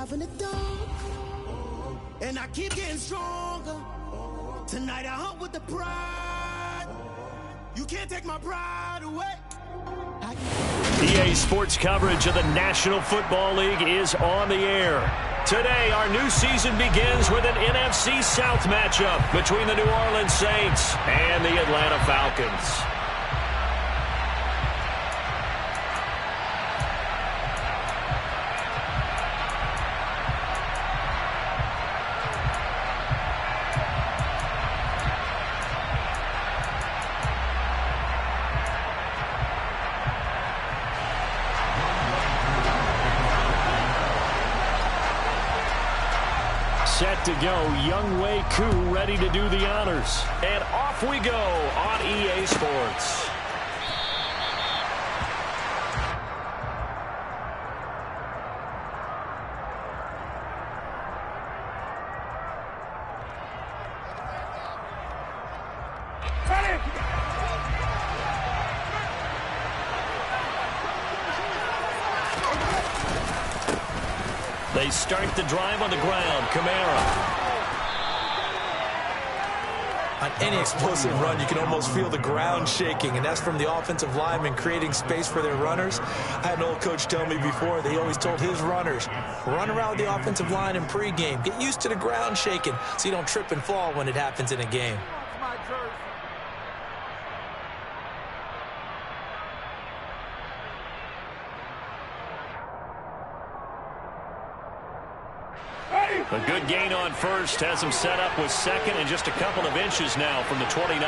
alive in the dark, and I keep getting stronger. Tonight I hunt with the pride. You can't take my pride away. EA Sports coverage of the National Football League is on the air. Today, our new season begins with an NFC South matchup between the New Orleans Saints and the Atlanta Falcons. Set to go, Young Wei Koo ready to do the honors. And off we go on EA Sports. They start the drive on the ground. Kamara. On any explosive run, you can almost feel the ground shaking, and that's from the offensive linemen creating space for their runners. I had an old coach tell me before, they always told his runners, run around the offensive line in pregame. Get used to the ground shaking so you don't trip and fall when it happens in a game. A good gain on first has him set up with second and just a couple of inches now from the 29.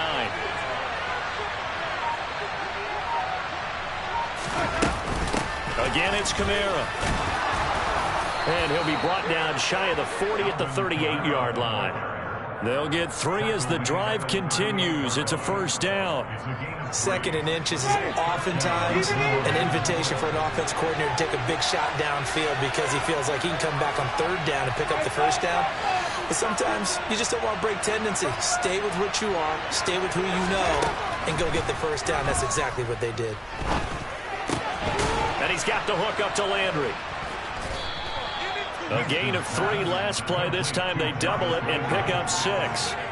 Again, it's Kamara. And he'll be brought down shy of the 40 at the 38-yard line. They'll get 3 as the drive continues. It's a first down. Second and inches is oftentimes an invitation for an offense coordinator to take a big shot downfield because he feels like he can come back on third down and pick up the first down. But sometimes you just don't want to break tendency. Stay with what you are, stay with who you know, and go get the first down. That's exactly what they did. And he's got the hook up to Landry. A gain of 3 last play. This time they double it and pick up 6.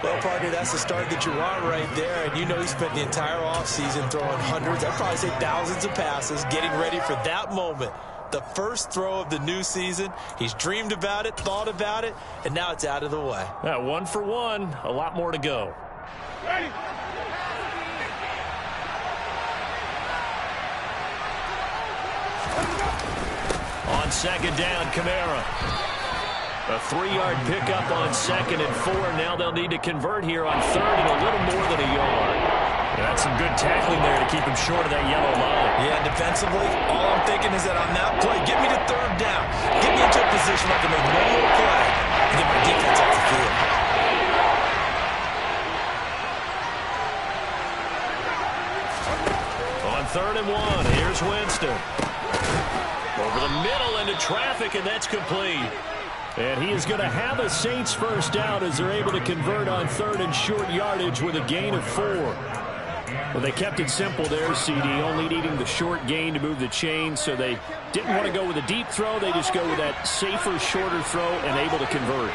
Well, partner, that's the start that you want right there. And you know he spent the entire offseason throwing hundreds, I'd probably say thousands of passes, getting ready for that moment. The first throw of the new season. He's dreamed about it, thought about it, and now it's out of the way. 1 for 1. A lot more to go. Ready. On second down, Kamara. A 3-yard pickup on second and 4. Now they'll need to convert here on third and a little more than a yard. That's some good tackling there to keep him short of that yellow line. Yeah, defensively, all I'm thinking is that on that play, get me to third down. Get me into a position where I can make one more play and get my defense off the field. On third and 1, here's Winston. Over the middle into traffic, and that's complete. And he is going to have a Saints first down as they're able to convert on third and short yardage with a gain of 4. Well, they kept it simple there, CD, only needing the short gain to move the chain, so they didn't want to go with a deep throw. They just go with that safer, shorter throw and able to convert.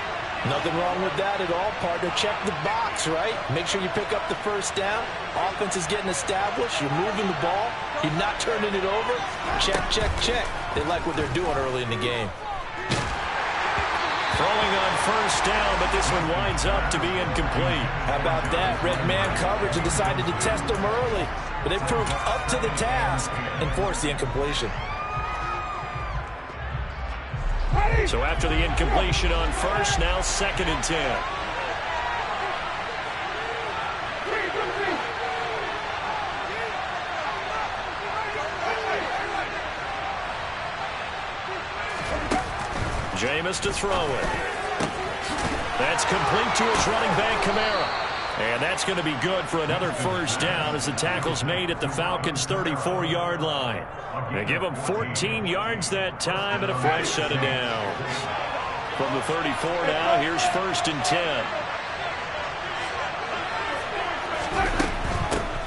Nothing wrong with that at all, partner. Check the box, right? Make sure you pick up the first down. Offense is getting established. You're moving the ball. You're not turning it over. Check, check, check. They like what they're doing early in the game. Throwing on first down, but this one winds up to be incomplete. How about that? Red man coverage and decided to test them early. But they proved up to the task and forced the incompletion. So after the incompletion on first, now second and 10. Jameis to throw it. That's complete to his running back, Kamara. And that's going to be good for another first down as the tackle's made at the Falcons' 34-yard line. They give them 14 yards that time and a fresh set of downs. From the 34 now, here's first and 10.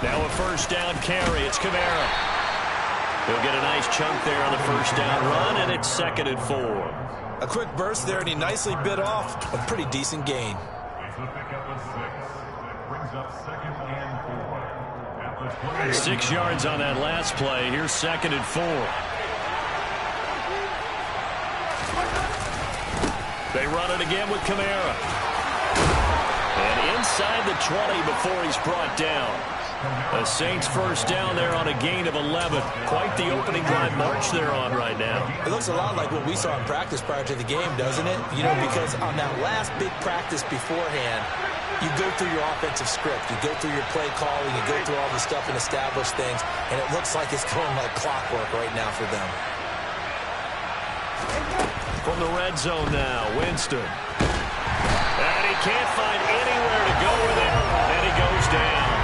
Now a first down carry. It's Kamara. He'll get a nice chunk there on the first down run, and it's second and 4. A quick burst there, and he nicely bit off a pretty decent gain. It's a pickup of 6. That brings up 2nd and 4. At the 6 yards on that last play. Here's 2nd and 4. They run it again with Kamara. And inside the 20 before he's brought down. The Saints first down there on a gain of 11. Quite the opening drive march they're on right now. It looks a lot like what we saw in practice prior to the game, doesn't it? You know, because on that last big practice beforehand, you go through your offensive script. You go through your play calling. You go through all the stuff and establish things. And it looks like it's going like clockwork right now for them. From the red zone now, Winston. And he can't find anywhere to go with it. And he goes down.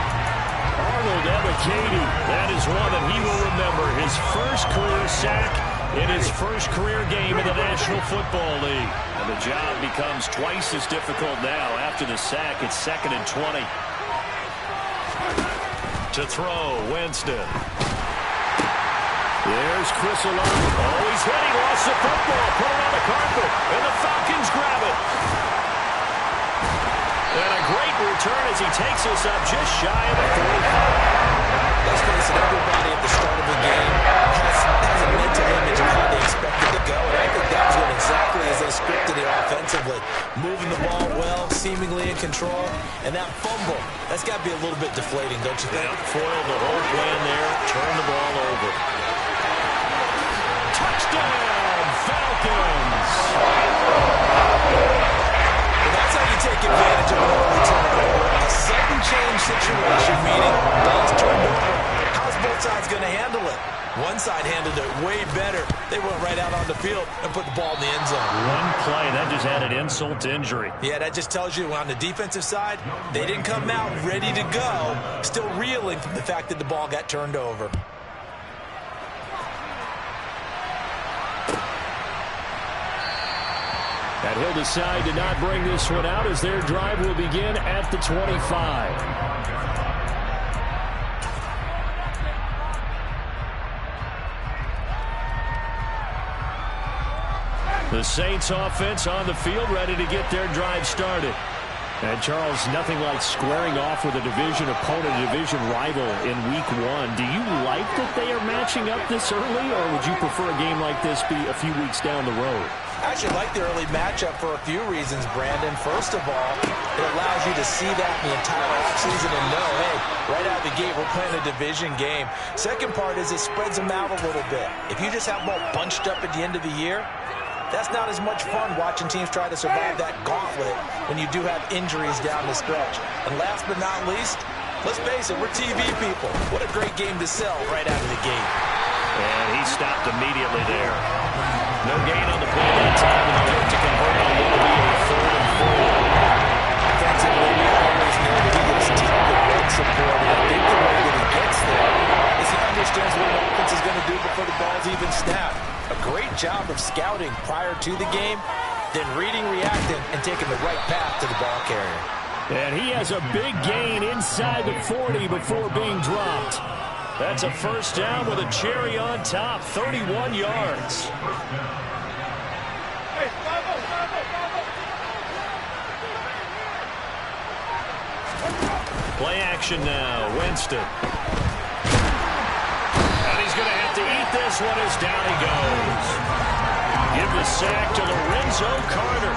Arnold Ebiketie, that is one that he will remember. His first career sack in his first career game in the National Football League. And the job becomes twice as difficult now. After the sack, it's 2nd and 20. To throw, Winston. There's Chris Olave. Oh, he's hit. He lost the football. Put it on the carpet. And the Falcons grab it. And a great return as he takes us up just shy of the 45. Let's face it, everybody at the start of the game has a mental image of how they expect it to go. And I think that was going exactly as they scripted it offensively. Moving the ball well, seemingly in control. And that fumble, that's got to be a little bit deflating, don't you think? Yep, foiled the whole plan there. Turn the ball over. Touchdown, Falcons! That's how you take advantage of an early turnover. A sudden change situation, meaning ball's turned over. How's both sides going to handle it? One side handled it way better. They went right out on the field and put the ball in the end zone. One play, that just added insult to injury. Yeah, that just tells you on the defensive side, they didn't come out ready to go, still reeling from the fact that the ball got turned over. And he'll decide to not bring this one out as their drive will begin at the 25. The Saints offense on the field ready to get their drive started. And Charles, nothing like squaring off with a division opponent, a division rival in week 1. Do you like that they are matching up this early, or would you prefer a game like this be a few weeks down the road? I actually like the early matchup for a few reasons, Brandon. First of all, it allows you to see that the entire offseason and know, hey, right out of the gate, we're playing a division game. Second part is it spreads them out a little bit. If you just have them all bunched up at the end of the year, that's not as much fun watching teams try to survive that gauntlet when you do have injuries down the stretch. And last but not least, let's face it, we're TV people. What a great game to sell right out of the gate. And he stopped immediately there. No gain on the play that time, and they'll look to convert on what will be a 3rd and 4. Defensively, we always know that he gets ton of run support, and I think the way that he gets there is he understands what an offense is going to do before the ball's even snapped. A great job of scouting prior to the game, then reading, reacting, and taking the right path to the ball carrier. And he has a big gain inside the 40 before being dropped. That's a first down with a cherry on top, 31 yards. Play action now, Winston. And he's going to have to eat this one as down he goes. Give the sack to Lorenzo Carter.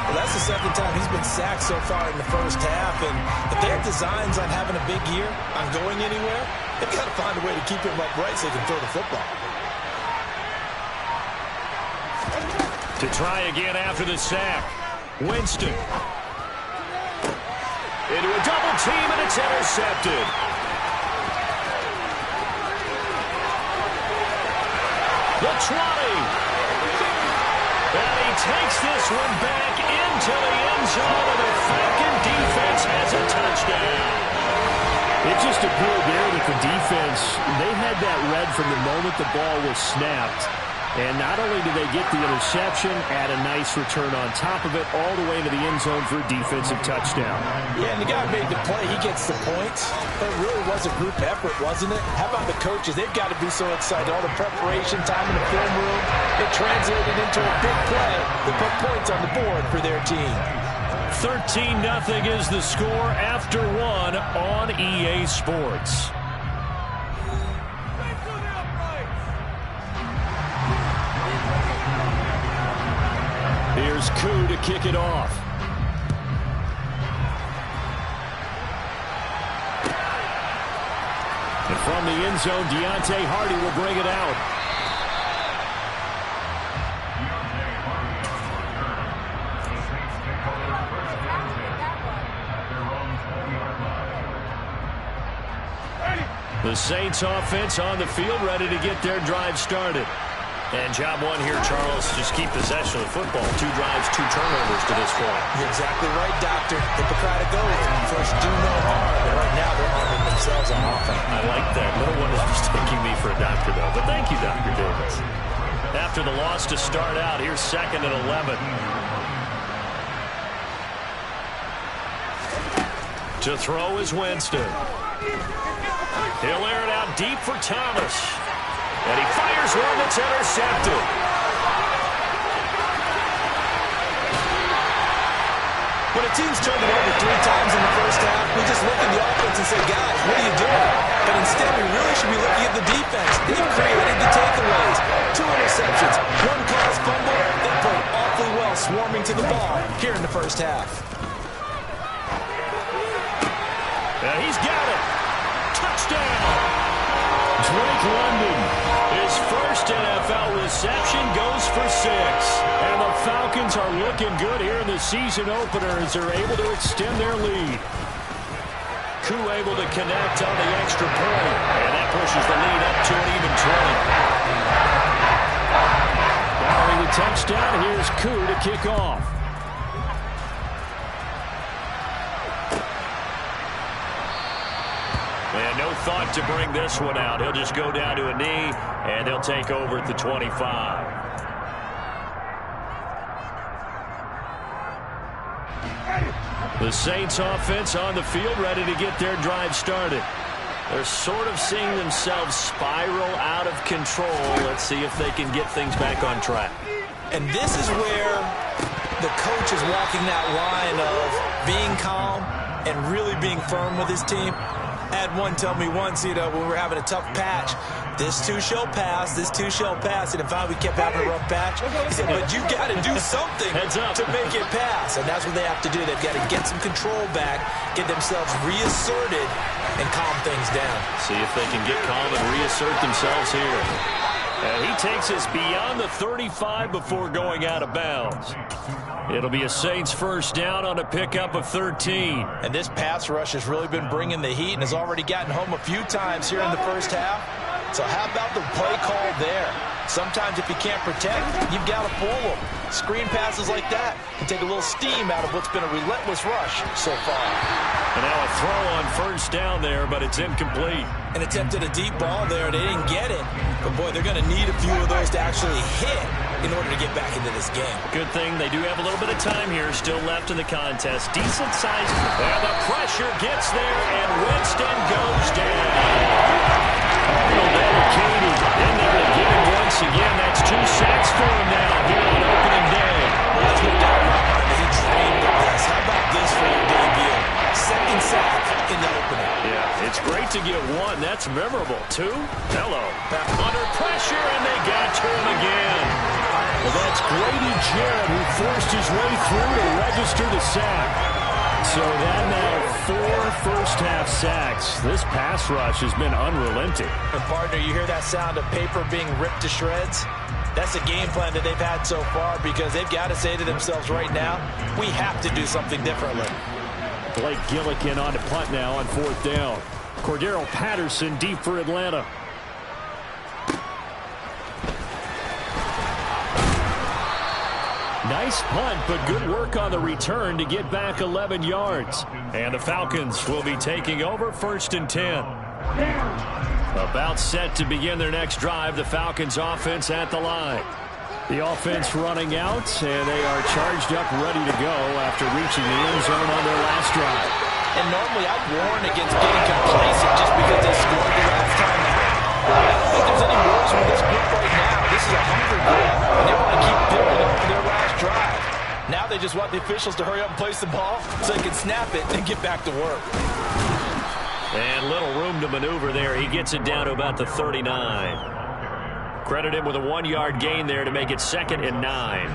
Well, that's the second time he's been sacked so far in the first half, and if they have designs on having a big year, on going anywhere, they've got to find a way to keep him upright so they can throw the football. To try again after the sack, Winston. Into a double team, and it's intercepted. The 20. And he takes this one back into the end zone, and the Falcon defense has a touchdown. It just appeared there that the defense, they had that read from the moment the ball was snapped. And not only do they get the interception, add a nice return on top of it, all the way to the end zone for a defensive touchdown. Yeah, and the guy made the play. He gets the points. But it really was a group effort, wasn't it? How about the coaches? They've got to be so excited. All the preparation time in the film room, it translated into a big play that put points on the board for their team. 13-0 is the score after one on EA Sports. Here's Koo to kick it off. And from the end zone, Deontay Hardy will bring it out. The Saints offense on the field, ready to get their drive started. And job one here, Charles, just keep possession of the football. 2 drives, 2 turnovers to this point. You're exactly right, Doctor. Hippocratic oath. First, do no harm. And right now, they're arming themselves on offense. I like that. Little one is mistaking me for a doctor, though. But thank you, Dr. Davis. After the loss to start out, here's 2nd and 11. To throw is Winston. He'll air it out deep for Thomas. And he fires one that's intercepted. When a team's turned it over 3 times in the first half, we just look at the offense and say, guys, what are you doing? But instead, we really should be looking at the defense. They've created the takeaways. 2 interceptions, 1 caused fumble. They played awfully well swarming to the ball here in the first half. He's got it. Touchdown. Drake London, his first NFL reception, goes for 6. And the Falcons are looking good here in the season opener as they're able to extend their lead. Koo able to connect on the extra point. And that pushes the lead up to an even 20. Following the touchdown, here's Koo to kick off. And no thought to bring this one out. He'll just go down to a knee, and he'll take over at the 25. The Saints offense on the field, ready to get their drive started. They're sort of seeing themselves spiral out of control. Let's see if they can get things back on track. And this is where the coach is walking that line of being calm and really being firm with his team. I had one tell me once, when we were having a tough patch, this too shall pass, this too shall pass. And if we kept having a rough patch, he said, but you got to do something to make it pass. And that's what they have to do. They've got to get some control back, get themselves reasserted, and calm things down. See if they can get calm and reassert themselves here. And he takes us beyond the 35 before going out of bounds. It'll be a Saints first down on a pickup of 13. And this pass rush has really been bringing the heat and has already gotten home a few times here in the first half. So how about the play call there? Sometimes if you can't protect, you've got to fool them. Screen passes like that can take a little steam out of what's been a relentless rush so far. And now a throw on first down there, but it's incomplete. And attempted a deep ball there. They didn't get it. But, boy, they're going to need a few of those to actually hit in order to get back into this game. Good thing they do have a little bit of time here still left in the contest. Decent size. And the pressure gets there, and Winston goes down. Arnold dedicated in there to get him once again. That's 2 sacks for him now here on opening day. Well, there's no doubt about it. He dreamed of this. How about this for your debut? 2nd sack in the opener. Yeah, it's great to get 1. That's memorable. 2? Hello. Under pressure, and they got to him again. Well, that's Grady Jarrett who forced his way through to register the sack. So that now 4 first-half sacks. This pass rush has been unrelenting. And, partner, you hear that sound of paper being ripped to shreds? That's the game plan that they've had so far because they've got to say to themselves right now, we have to do something differently. Blake Gillikin on to punt now on 4th down. Cordero Patterson deep for Atlanta. Nice punt, but good work on the return to get back 11 yards. And the Falcons will be taking over 1st and 10. About set to begin their next drive. The Falcons offense at the line. The offense running out, and they are charged up, ready to go after reaching the end zone on their last drive. And normally I'd warn against getting complacent just because they scored the last time out. I don't think there's any worries with this group right now. This is a hungry group, and they want to keep building up for their last drive. Now they just want the officials to hurry up and place the ball so they can snap it and get back to work. And little room to maneuver there. He gets it down to about the 39. Credit him with a 1-yard gain there to make it 2nd and 9.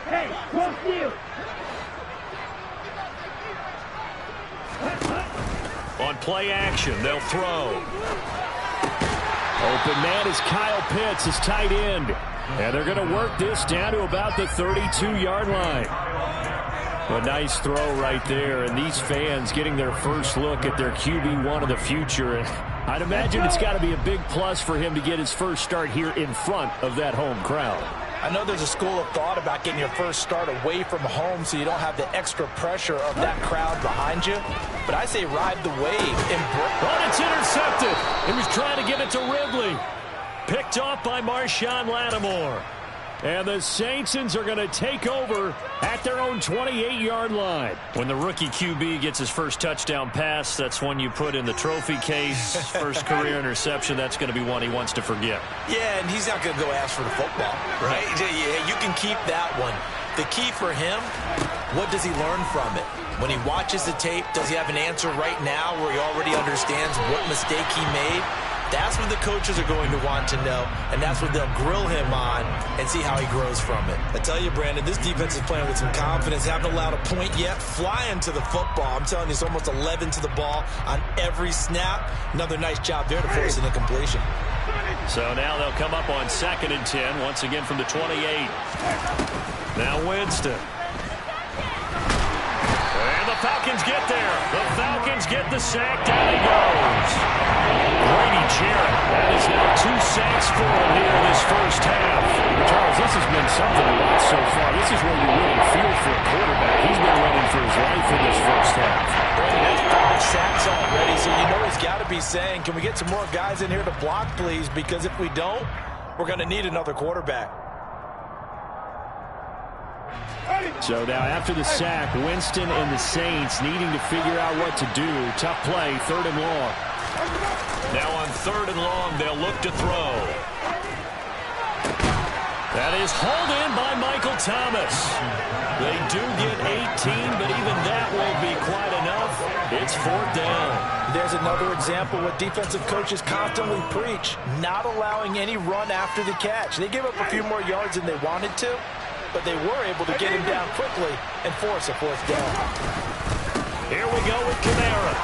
Hey, what's you? On play action, they'll throw. Open man is Kyle Pitts, his tight end. And they're going to work this down to about the 32-yard line. A nice throw right there, and these fans getting their first look at their QB1 of the future. I'd imagine it's got to be a big plus for him to get his first start here in front of that home crowd. I know there's a school of thought about getting your first start away from home so you don't have the extra pressure of that crowd behind you. But I say ride the wave. Oh, it's intercepted. He was trying to give it to Ridley. Picked off by Marshawn Lattimore. And the Saints are going to take over at their own 28-yard line. When the rookie QB gets his first touchdown pass, that's one you put in the trophy case. First career interception, that's going to be one he wants to forget. Yeah, and he's not going to go ask for the football, right? Yeah, you can keep that one. The key for him, what does he learn from it? When he watches the tape, does he have an answer right now where he already understands what mistake he made? That's what the coaches are going to want to know, and that's what they'll grill him on and see how he grows from it. I tell you, Brandon, this defense is playing with some confidence. Haven't allowed a point yet. Flying to the football. I'm telling you, it's almost 11 to the ball on every snap. Another nice job there to force an incompletion. So now they'll come up on 2nd and 10, once again from the 28. Now Winston. And the Falcons get there. The Falcons get the sack. Down he goes. Grady Jarrett. That is now 2 sacks for him here in this first half. Charles, this has been something to watch so far. This is where you really feel for a quarterback. He's been running for his life in this first half. That's 5 sacks already, so you know he's got to be saying, can we get some more guys in here to block, please? Because if we don't, we're going to need another quarterback. So now after the sack, Winston and the Saints needing to figure out what to do. Tough play, 3rd and long. Now on 3rd and long, they'll look to throw. That is hauled in by Michael Thomas. They do get 18, but even that won't be quite enough. It's 4th down. There's another example what defensive coaches constantly preach, not allowing any run after the catch. They give up a few more yards than they wanted to, but they were able to get him down quickly and force a 4th down. Here we go with Kamara.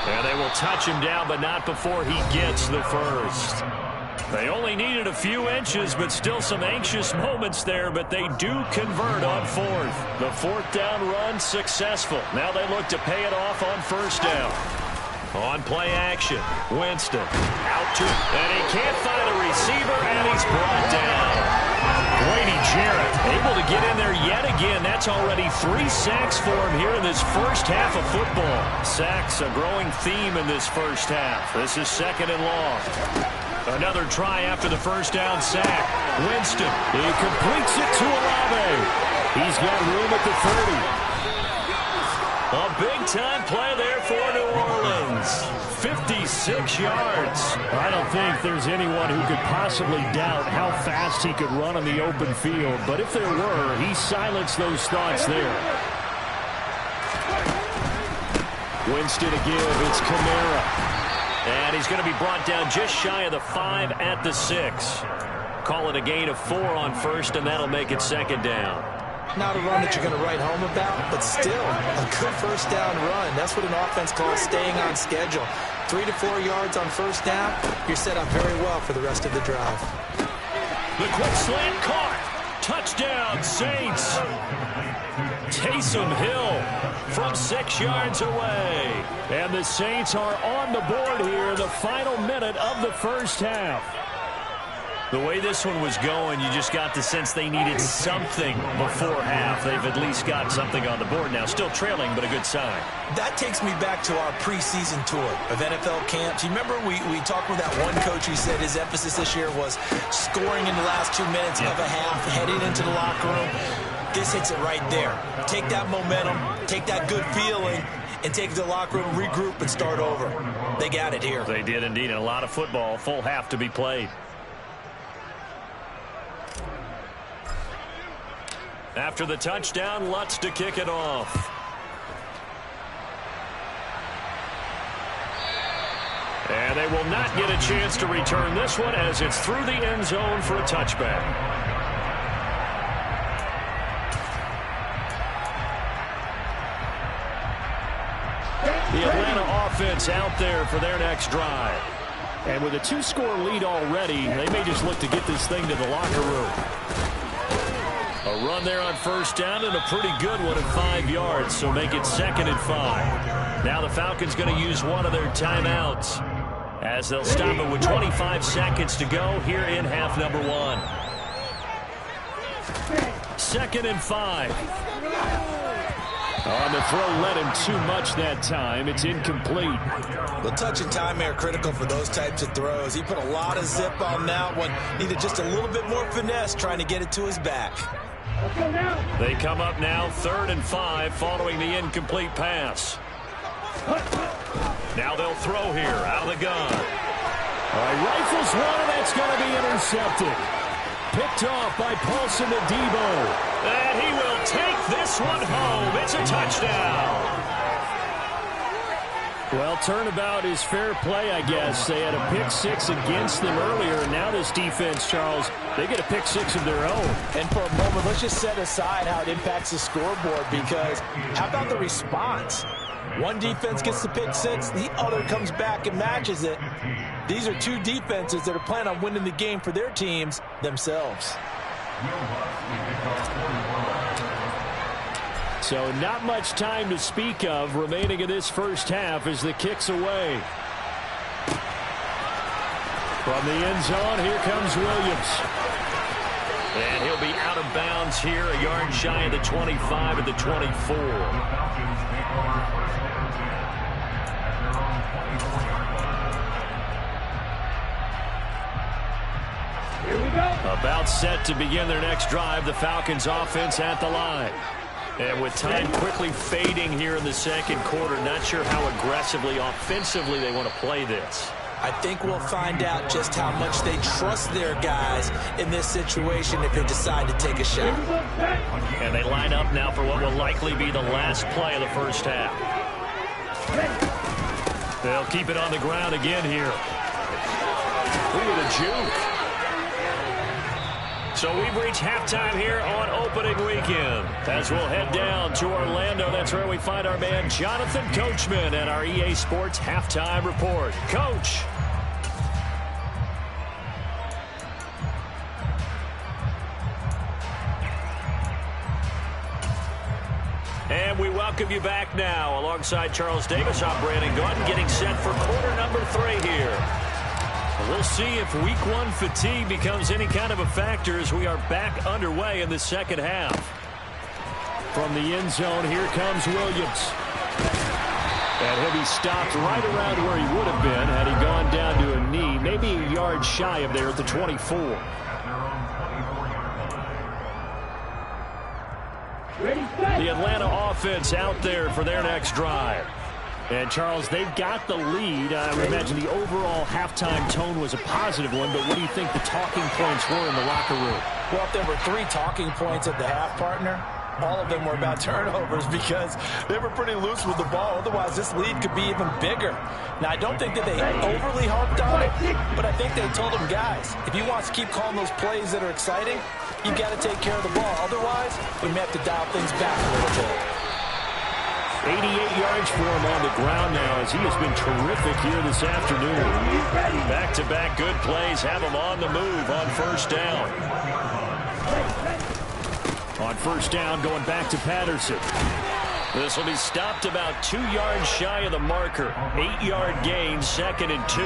And they will touch him down, but not before he gets the first. They only needed a few inches, but still some anxious moments there, but they do convert on 4th. The 4th down run successful. Now they look to pay it off on 1st down. On play action, Winston out to, and he can't find a receiver, and he's brought down. Grady Jarrett able to get in there yet again. That's already 3 sacks for him here in this first half of football. Sacks, a growing theme in this first half. This is 2nd and long. Another try after the first down sack. Winston, he completes it to Olave. He's got room at the 30. A big-time play there for New Orleans. 56 yards. I don't think there's anyone who could possibly doubt how fast he could run on the open field. But if there were, he silenced those thoughts there. Winston to give. It's Kamara. And he's going to be brought down just shy of the 5 at the 6. Call it a gain of 4 on 1st, and that'll make it 2nd down. Not a run that you're going to write home about, but still a good 1st down run. That's what an offense calls staying on schedule. 3 to 4 yards on 1st down, you're set up very well for the rest of the drive. The quick slant caught. Touchdown, Saints. Taysom Hill from 6 yards away. And the Saints are on the board here, the final minute of the first half. The way this one was going, you just got the sense they needed something before half. They've at least got something on the board now. Still trailing, but a good sign. That takes me back to our preseason tour of NFL camps. You remember we talked with that one coach who said his emphasis this year was scoring in the last 2 minutes of a half, heading into the locker room. This hits it right there. Take that momentum, take that good feeling, and take it to the locker room, regroup, and start over. They got it here. They did indeed, and a lot of football, full half to be played. After the touchdown, Lutz to kick it off. And they will not get a chance to return this one as it's through the end zone for a touchback. The Atlanta offense out there for their next drive. And with a 2-score lead already, they may just look to get this thing to the locker room. A run there on first down and a pretty good one at 5 yards, so make it 2nd and 5. Now the Falcons going to use one of their timeouts as they'll stop it with 25 seconds to go here in half number 1. 2nd and 5. On the throw, led him too much that time. It's incomplete. The touch and time are critical for those types of throws. He put a lot of zip on that one. Needed just a little bit more finesse trying to get it to his back. They come up now 3rd and 5 following the incomplete pass. Now they'll throw here out of the gun. All right, rifles one, and that's going to be intercepted. Picked off by Paulson Adebo. And he will take this one home. It's a touchdown. Well, turnabout is fair play, I guess. They had a pick-6 against them earlier, and now this defense, Charles, they get a pick-6 of their own. And for a moment, let's just set aside how it impacts the scoreboard, because how about the response? One defense gets the pick-6, the other comes back and matches it. These are two defenses that are planning on winning the game for their teams themselves. So not much time to speak of remaining in this first half as the kick's away. From the end zone, here comes Williams. And he'll be out of bounds here, a yard shy of the 25 at the 24. Here we go. About set to begin their next drive, the Falcons offense at the line. And with time quickly fading here in the second quarter, not sure how aggressively, offensively they want to play this. I think we'll find out just how much they trust their guys in this situation if they decide to take a shot. And they line up now for what will likely be the last play of the first half. They'll keep it on the ground again here. Ooh, the juke. So we've reached halftime here on opening weekend. As we'll head down to Orlando, that's where we find our man Jonathan Coachman at our EA Sports Halftime Report. Coach. And we welcome you back now alongside Charles Davis. I'm Brandon Gordon getting set for quarter number 3 here. We'll see if week 1 fatigue becomes any kind of a factor as we are back underway in the second half. From the end zone, here comes Williams. And he'll be stopped right around where he would have been had he gone down to a knee, maybe a yard shy of there at the 24. The Atlanta offense out there for their next drive. And, Charles, they've got the lead. I would imagine the overall halftime tone was a positive one, but what do you think the talking points were in the locker room? Well, if there were 3 talking points at the half, partner, all of them were about turnovers because they were pretty loose with the ball. Otherwise, this lead could be even bigger. Now, I don't think that they overly harped on it, but I think they told them, guys, if you want to keep calling those plays that are exciting, you've got to take care of the ball. Otherwise, we may have to dial things back a little bit. 88 yards for him on the ground now as he has been terrific here this afternoon. Back-to-back good plays have him on the move on first down. On first down, going back to Patterson. This will be stopped about 2 yards shy of the marker. 8-yard gain, 2nd and 2.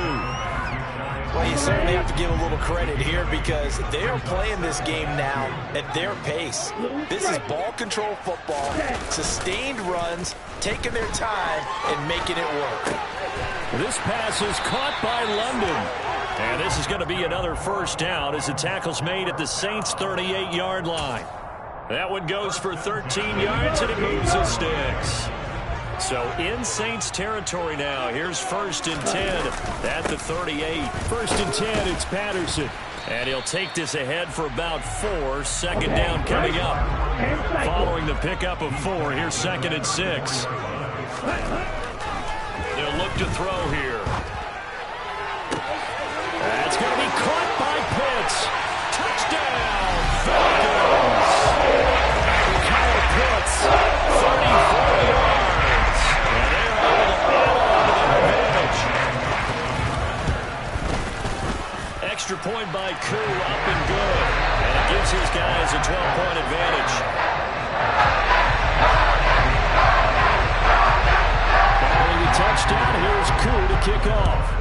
Well, you certainly have to give a little credit here because they are playing this game now at their pace. This is ball control football, sustained runs, taking their time and making it work. This pass is caught by London. And this is going to be another first down as the tackle's made at the Saints' 38-yard line. That one goes for 13 yards, and it moves the sticks. So in Saints territory now. Here's 1st and 10 at the 38. 1st and 10, it's Patterson. And he'll take this ahead for about 4. Second down coming up. Following the pickup of 4, here's 2nd and 6. They'll look to throw here. That's going to be caught by Pitts. Touchdown, Falcons. Kyle Pitts, 34 yards. And they're able to add on to their advantage. Extra point by Koo, up and good. And it gives his guys a 12-point advantage. Following the touchdown, here's Koo to kick off.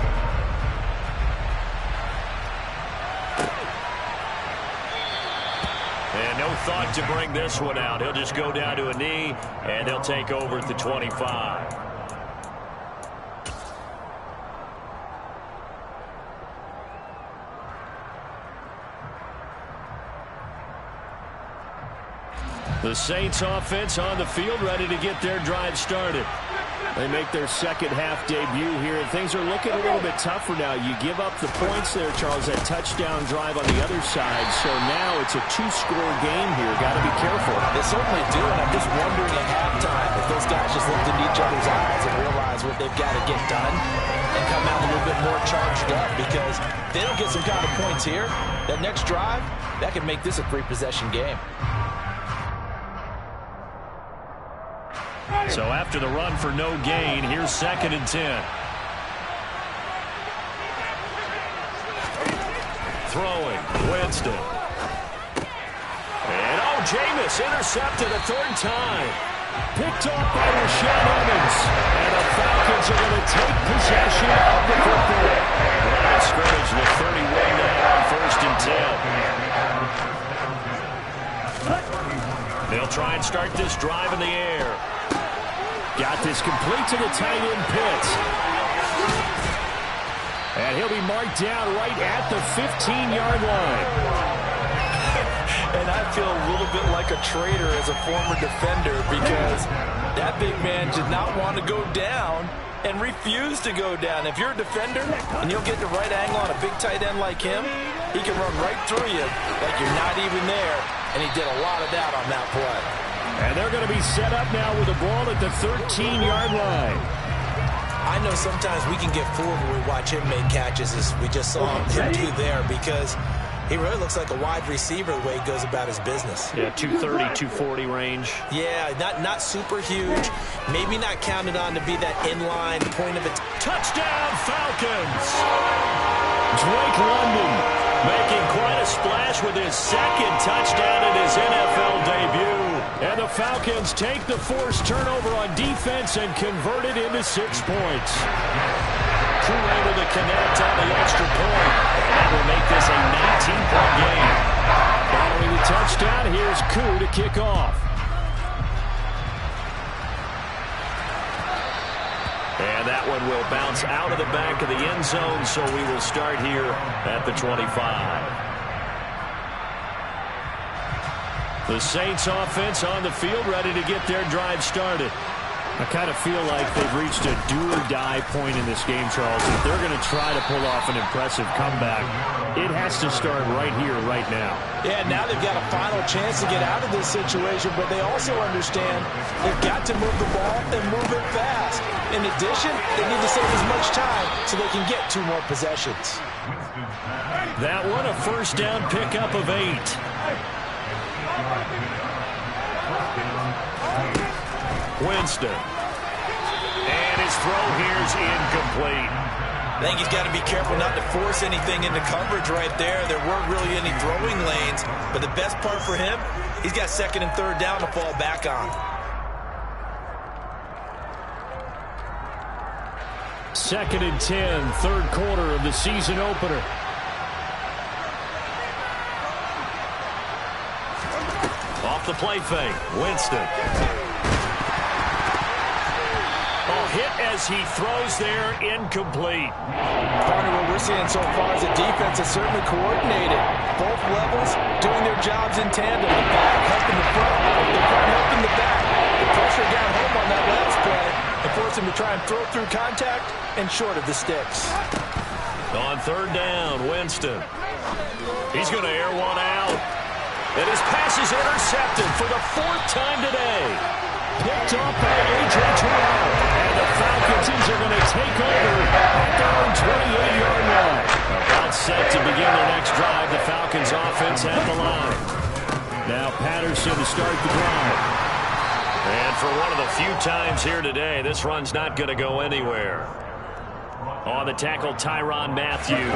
And no thought to bring this one out. He'll just go down to a knee, and they'll take over at the 25. The Saints offense on the field, ready to get their drive started. They make their second-half debut here, and things are looking a little bit tougher now. You give up the points there, Charles, that touchdown drive on the other side. So now it's a 2-score game here. Got to be careful. They certainly do, and I'm just wondering at halftime if those guys just looked into each other's eyes and realize what they've got to get done and come out a little bit more charged up, because if they don't get some kind of points here, that next drive, that could make this a 3-possession game. So after the run for no gain, here's 2nd and 10. Throwing, Winston. And Jameis intercepted a 3rd time. Picked off by Rashaan Evans. And the Falcons are going to take possession of the football. Line of scrimmage, the 31 now on 1st and 10. They'll try and start this drive in the air. Got this complete to the tight end, Pitts. And he'll be marked down right at the 15-yard line. And I feel a little bit like a traitor as a former defender, because that big man did not want to go down and refused to go down. If you're a defender and you'll get the right angle on a big tight end like him, he can run right through you like you're not even there. And he did a lot of that on that play. And they're going to be set up now with the ball at the 13-yard line. I know sometimes we can get fooled when we watch him make catches, as we just saw him do there, because he really looks like a wide receiver the way he goes about his business. Yeah, 230, 240 range. Yeah, not super huge. Maybe not counted on to be that inline point of it. Touchdown, Falcons! Drake London making quite a splash with his 2nd touchdown in his NFL debut. And the Falcons take the forced turnover on defense and convert it into 6 points. Koo able to connect on the extra point. And that will make this a 19-point game. Following the touchdown, here's Koo to kick off. And that one will bounce out of the back of the end zone, so we will start here at the 25. The Saints offense on the field, ready to get their drive started. I kind of feel like they've reached a do-or-die point in this game, Charles. If they're going to try to pull off an impressive comeback, it has to start right here, right now. Yeah, now they've got a final chance to get out of this situation, but they also understand they've got to move the ball and move it fast. In addition, they need to save as much time so they can get 2 more possessions. That one, a first down pickup of 8. Winston. And his throw here's incomplete. I think he's got to be careful not to force anything into coverage right there. There weren't really any throwing lanes, but the best part for him, he's got 2nd and 3rd down to fall back on. 2nd and 10, third quarter of the season opener. Off the play fake, Winston. Hit as he throws there, incomplete. Partner, what we're seeing so far is the defense is certainly coordinated. Both levels doing their jobs in tandem. The back helping the front helping the back. The pressure got home on that last play and forced him to try and throw through contact and short of the sticks. On 3rd down, Winston. He's going to air one out. And his pass is intercepted for the 4th time today. Picked off by A.J. Terrell. And the Falcons are going to take over at their own 28-yard line. About set to begin their next drive. The Falcons offense at the line. Now Patterson to start the drive. And for one of the few times here today, this run's not going to go anywhere. On the tackle, Tyrann Mathieu.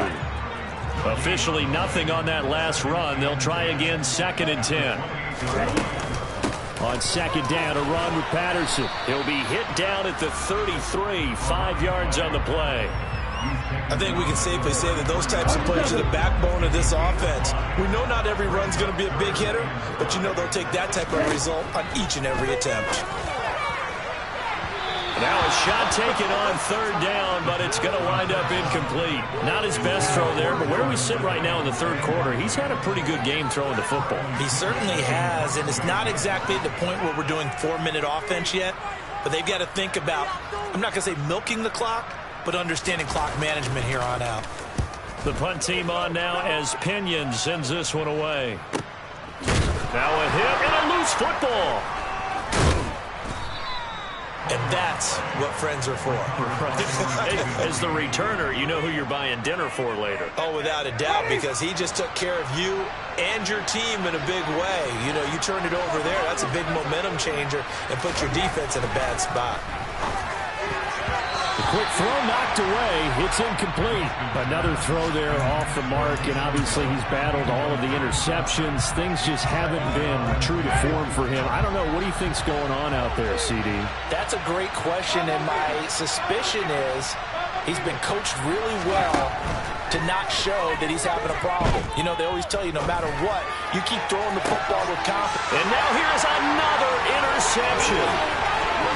Officially nothing on that last run. They'll try again, 2nd and 10. On 2nd down, a run with Patterson. He'll be hit down at the 33, 5 yards on the play. I think we can safely say that those types of plays are the backbone of this offense. We know not every run's going to be a big hitter, but you know they'll take that type of result on each and every attempt. Now a shot taken on 3rd down, but it's going to wind up incomplete. Not his best throw there, but where we sit right now in the 3rd quarter, he's had a pretty good game throwing the football. He certainly has, and it's not exactly at the point where we're doing 4-minute offense yet, but they've got to think about, I'm not going to say milking the clock, but understanding clock management here on out. The punt team on now as Pinion sends this one away. Now a hit and a loose football. And that's what friends are for. Hey, as the returner, you know who you're buying dinner for later. Oh, without a doubt, because he just took care of you and your team in a big way. You know, you turn it over there, that's a big momentum changer and put your defense in a bad spot. The quick throw knocked away. It's incomplete. Another throw there off the mark, and obviously he's battled all of the interceptions. Things just haven't been true to form for him. I don't know. What do you think's going on out there, CD? That's a great question, and my suspicion is he's been coached really well to not show that he's having a problem. You know, they always tell you no matter what, you keep throwing the football with confidence. And now here's another interception.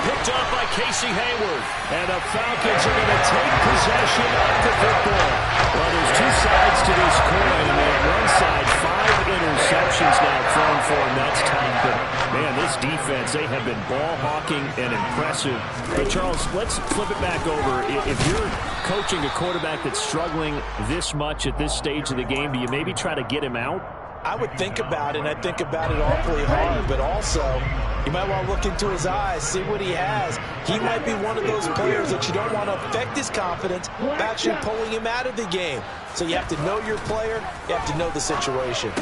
Picked up by Casey Hayward. And the Falcons are going to take possession of the football. Well, there's two sides to this coin. And on one side, 5 interceptions now thrown for him. That's tough. But, man, this defense, they have been ball hawking and impressive. But, Charles, let's flip it back over. If you're coaching a quarterback that's struggling this much at this stage of the game, do you maybe try to get him out? I would think about it, and I think about it awfully hard, but also you might want to look into his eyes, see what he has. He might be one of those players that you don't want to affect his confidence by actually pulling him out of the game. So you have to know your player, you have to know the situation.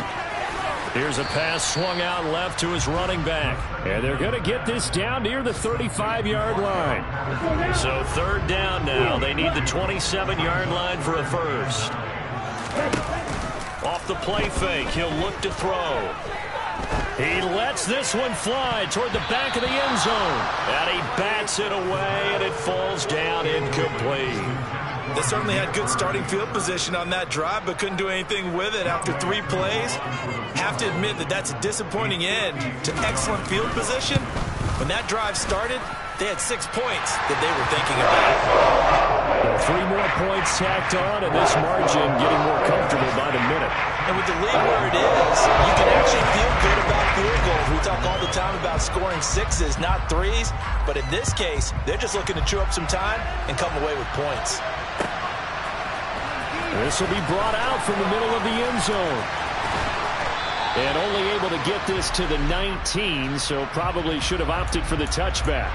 Here's a pass swung out left to his running back. And they're going to get this down near the 35-yard line. So 3rd down now. They need the 27-yard line for a first. Off the play fake, he'll look to throw. He lets this one fly toward the back of the end zone. And he bats it away, and it falls down incomplete. They certainly had good starting field position on that drive, but couldn't do anything with it after 3 plays. Have to admit that that's a disappointing end to excellent field position. When that drive started, they had 6 points that they were thinking about. 3 more points tacked on, and this margin getting more comfortable by the minute. And with the league where it is, you can actually feel good about field goals. We talk all the time about scoring 6s, not 3s. But in this case, they're just looking to chew up some time and come away with points. This will be brought out from the middle of the end zone. And only able to get this to the 19, so probably should have opted for the touchback.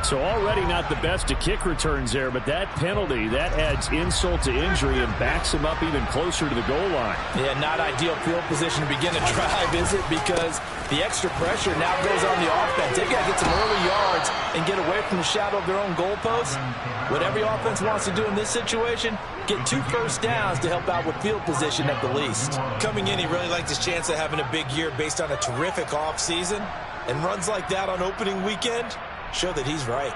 So already not the best of kick returns there, but that penalty, that adds insult to injury and backs him up even closer to the goal line. Yeah, not ideal field position to begin a drive, is it? Because the extra pressure now goes on the offense. They've got to get some early yards and get away from the shadow of their own goalposts. What every offense wants to do in this situation, get 2 first downs to help out with field position at the least. Coming in, he really liked his chance of having a big year based on a terrific offseason. And runs like that on opening weekend show that he's right.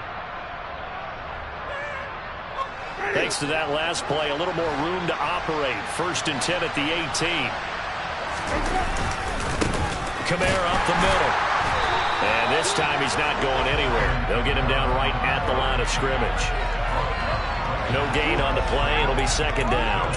Thanks to that last play, a little more room to operate. 1st and 10 at the 18. Kamara up the middle. And this time he's not going anywhere. They'll get him down right at the line of scrimmage. No gain on the play. It'll be 2nd down.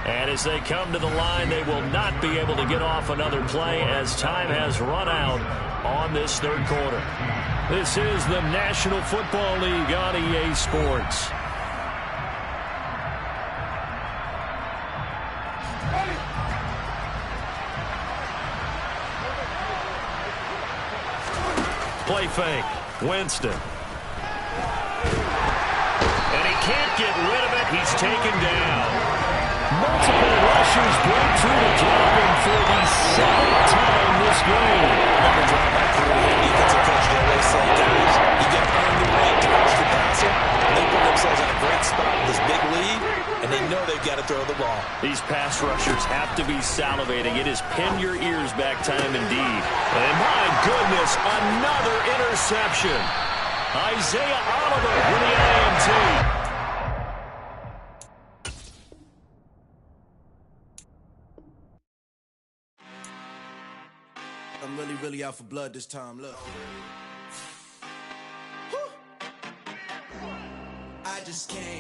And as they come to the line, they will not be able to get off another play as time has run out on this 3rd quarter. This is the National Football League on EA Sports. Play fake. Winston. And he can't get rid of it. He's taken down. Multiple rushers break through to drop him for the 7th time this game. Another drop back through the defensive coach. They always say, guys, you got to earn the right to rush the passer. They put themselves in a great spot with this big lead, and they know they've got to throw the ball. These pass rushers have to be salivating. It is pin your ears back time indeed. And my goodness, another interception. Isaiah Oliver with the INT. I'm really out for blood this time. Look. I just came.